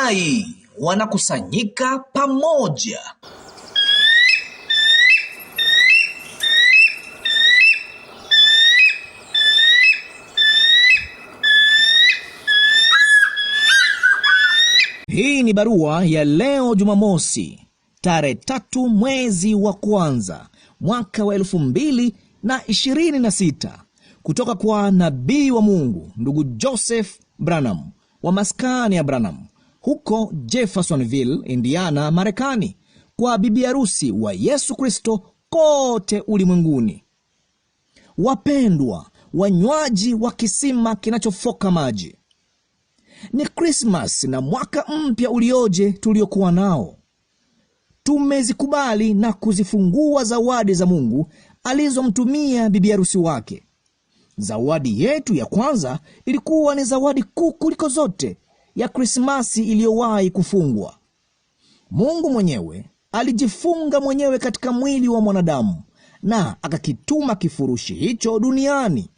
tai wanakusanyika pamoja. Hii ni barua ya leo Jumamosi, tarehe 3 mwezi wa kwanza mwaka wa 2026, kutoka kwa nabii wa Mungu ndugu Joseph Branham wa maskani ya Branham huko Jeffersonville, Indiana, Marekani, kwa bibi harusi wa Yesu Kristo kote ulimwenguni. Wapendwa wanywaji wa kisima kinachofoka maji, ni Christmas na mwaka mpya ulioje tuliokuwa nao. Tumezikubali na kuzifungua zawadi za Mungu alizomtumia bibi harusi wake. Zawadi yetu ya kwanza ilikuwa ni zawadi kuu kuliko zote ya Krismasi iliyowahi kufungwa. Mungu mwenyewe alijifunga mwenyewe katika mwili wa mwanadamu na akakituma kifurushi hicho duniani.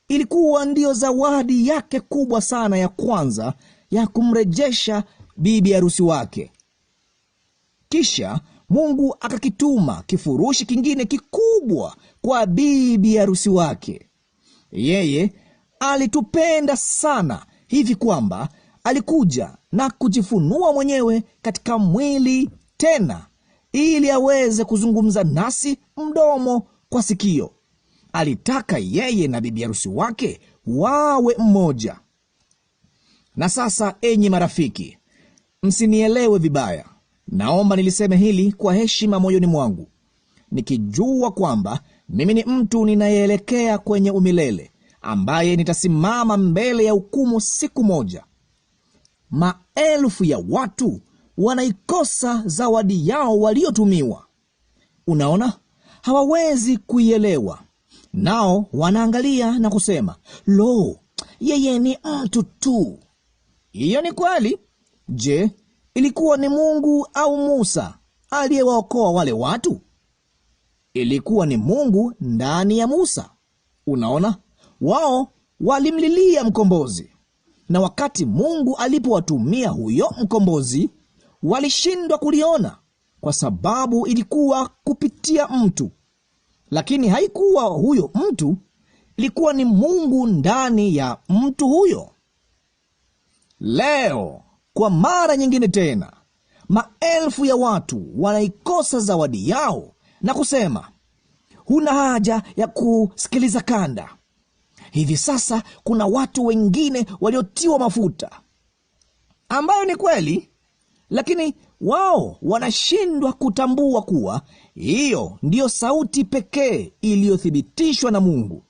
Ilikuwa ndiyo zawadi yake kubwa sana ya kwanza ya kumrejesha bibi harusi wake. Kisha Mungu akakituma kifurushi kingine kikubwa kwa bibi harusi wake. Yeye alitupenda sana hivi kwamba alikuja na kujifunua mwenyewe katika mwili tena, ili aweze kuzungumza nasi mdomo kwa sikio. Alitaka yeye na bibi harusi wake wawe mmoja. Na sasa, enyi marafiki, msinielewe vibaya. Naomba niliseme hili kwa heshima moyoni mwangu, nikijua kwamba mimi ni mtu ninayeelekea kwenye umilele, ambaye nitasimama mbele ya hukumu siku moja. Maelfu ya watu wanaikosa zawadi yao waliotumiwa. Unaona, hawawezi kuielewa. Nao wanaangalia na kusema, lo, yeye ni mtu tu. Hiyo ni kweli. Je, ilikuwa ni Mungu au Musa aliyewaokoa wale watu? Ilikuwa ni Mungu ndani ya Musa. Unaona, wao walimlilia mkombozi, na wakati Mungu alipowatumia huyo mkombozi, walishindwa kuliona kwa sababu ilikuwa kupitia mtu. Lakini haikuwa huyo mtu, ilikuwa ni Mungu ndani ya mtu huyo. Leo kwa mara nyingine tena, maelfu ya watu wanaikosa zawadi yao na kusema, huna haja ya kusikiliza kanda. Hivi sasa kuna watu wengine waliotiwa mafuta, ambayo ni kweli, lakini wao wanashindwa kutambua kuwa hiyo ndiyo sauti pekee iliyothibitishwa na Mungu,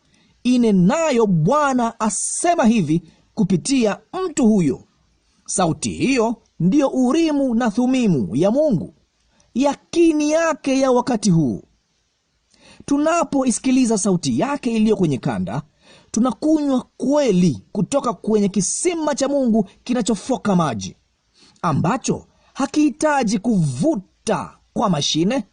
inenayo Bwana asema hivi kupitia mtu huyo. Sauti hiyo ndiyo Urimu na Thumimu ya Mungu, yakini yake ya wakati huu. Tunapoisikiliza sauti yake iliyo kwenye kanda, tunakunywa kweli kutoka kwenye kisima cha Mungu kinachofoka maji, ambacho hakihitaji kuvuta kwa mashine,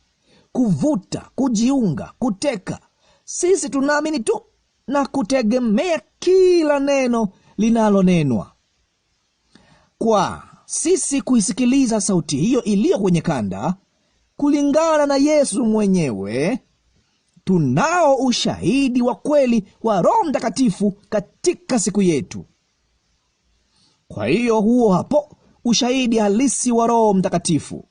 kuvuta, kujiunga, kuteka. Sisi tunaamini tu na kutegemea kila neno linalonenwa. Kwa sisi kuisikiliza sauti hiyo iliyo kwenye kanda, kulingana na Yesu mwenyewe, tunao ushahidi wa kweli wa Roho Mtakatifu katika siku yetu. Kwa hiyo huo hapo ushahidi halisi wa Roho Mtakatifu.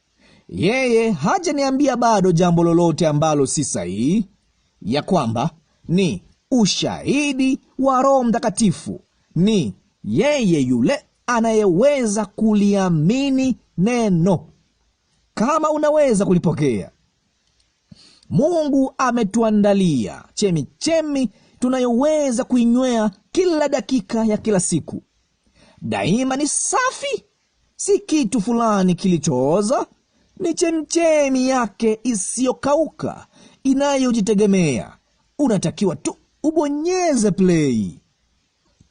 Yeye hajaniambia bado jambo lolote ambalo si sahihi, ya kwamba ni ushahidi wa Roho Mtakatifu. Ni yeye yule anayeweza kuliamini neno, kama unaweza kulipokea. Mungu ametuandalia chemichemi tunayoweza kuinywea kila dakika ya kila siku. Daima ni safi, si kitu fulani kilichooza. Ni chemchemi yake isiyokauka, inayojitegemea. Unatakiwa tu ubonyeze play.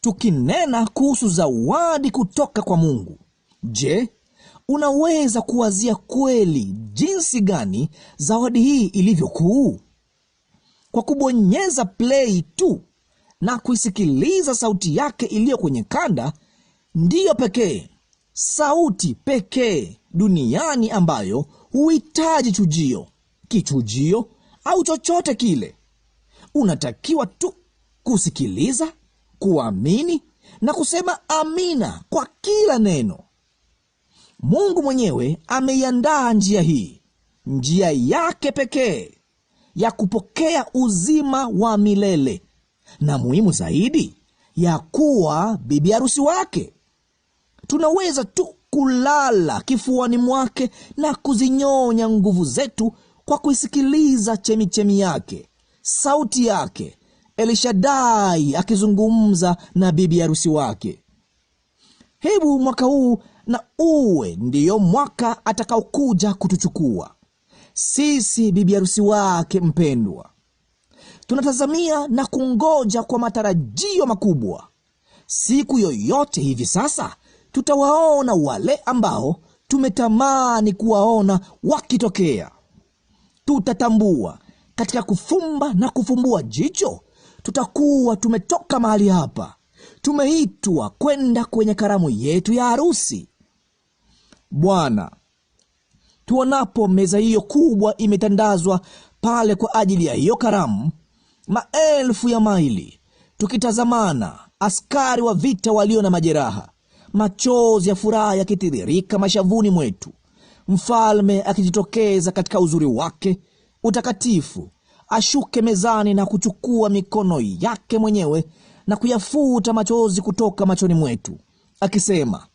Tukinena kuhusu zawadi kutoka kwa Mungu, je, unaweza kuwazia kweli jinsi gani zawadi hii ilivyo kuu? Kwa kubonyeza play tu na kuisikiliza sauti yake iliyo kwenye kanda, ndiyo pekee sauti pekee duniani ambayo huhitaji chujio, kichujio au chochote kile. Unatakiwa tu kusikiliza, kuamini na kusema amina kwa kila neno. Mungu mwenyewe ameiandaa njia hii, njia yake pekee ya kupokea uzima wa milele, na muhimu zaidi, ya kuwa bibi harusi wake. Tunaweza tu kulala kifuani mwake na kuzinyonya nguvu zetu kwa kuisikiliza chemichemi yake, sauti yake, Elishadai akizungumza na bibi harusi wake. Hebu mwaka huu na uwe ndiyo mwaka atakaokuja kutuchukua sisi, bibi harusi wake mpendwa. Tunatazamia na kungoja kwa matarajio makubwa. Siku yoyote hivi sasa tutawaona wale ambao tumetamani kuwaona wakitokea. Tutatambua katika kufumba na kufumbua jicho, tutakuwa tumetoka mahali hapa, tumeitwa kwenda kwenye karamu yetu ya harusi. Bwana, tuonapo meza hiyo kubwa imetandazwa pale kwa ajili ya hiyo karamu, maelfu ya maili tukitazamana, askari wa vita walio na majeraha, machozi ya furaha yakitiririka mashavuni mwetu, mfalme akijitokeza katika uzuri wake utakatifu, ashuke mezani na kuchukua mikono yake mwenyewe na kuyafuta machozi kutoka machoni mwetu, akisema,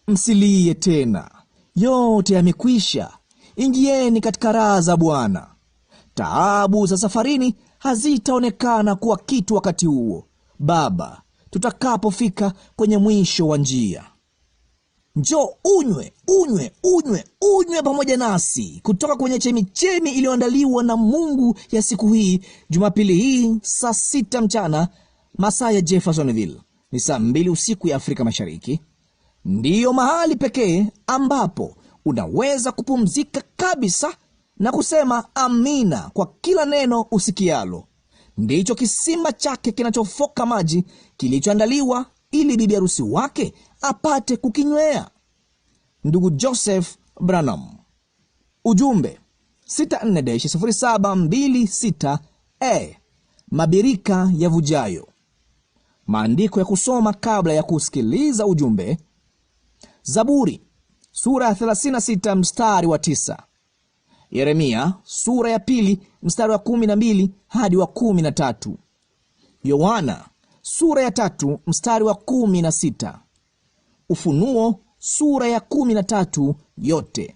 msilie tena, yote yamekwisha, ingieni katika raha za Bwana. Taabu za safarini hazitaonekana kuwa kitu wakati huo, Baba, tutakapofika kwenye mwisho wa njia. Njoo unywe pamoja nasi kutoka kwenye chemichemi iliyoandaliwa na Mungu ya siku hii, Jumapili hii, saa 6 mchana masaa ya Jeffersonville, ni saa 2 usiku ya Afrika Mashariki. Ndiyo mahali pekee ambapo unaweza kupumzika kabisa na kusema amina kwa kila neno usikialo. Ndicho kisima chake kinachofoka maji kilichoandaliwa ili bibi harusi wake apate kukinywea. Ndugu Joseph Branham. Ujumbe 64-0726 mabirika yavujayo. Maandiko ya kusoma kabla ya kusikiliza ujumbe: Zaburi sura ya 36 mstari wa 9, Yeremia sura ya 2 mstari wa 12 hadi wa 13, Yohana sura ya 3 mstari wa 16, Ufunuo sura ya 13 yote.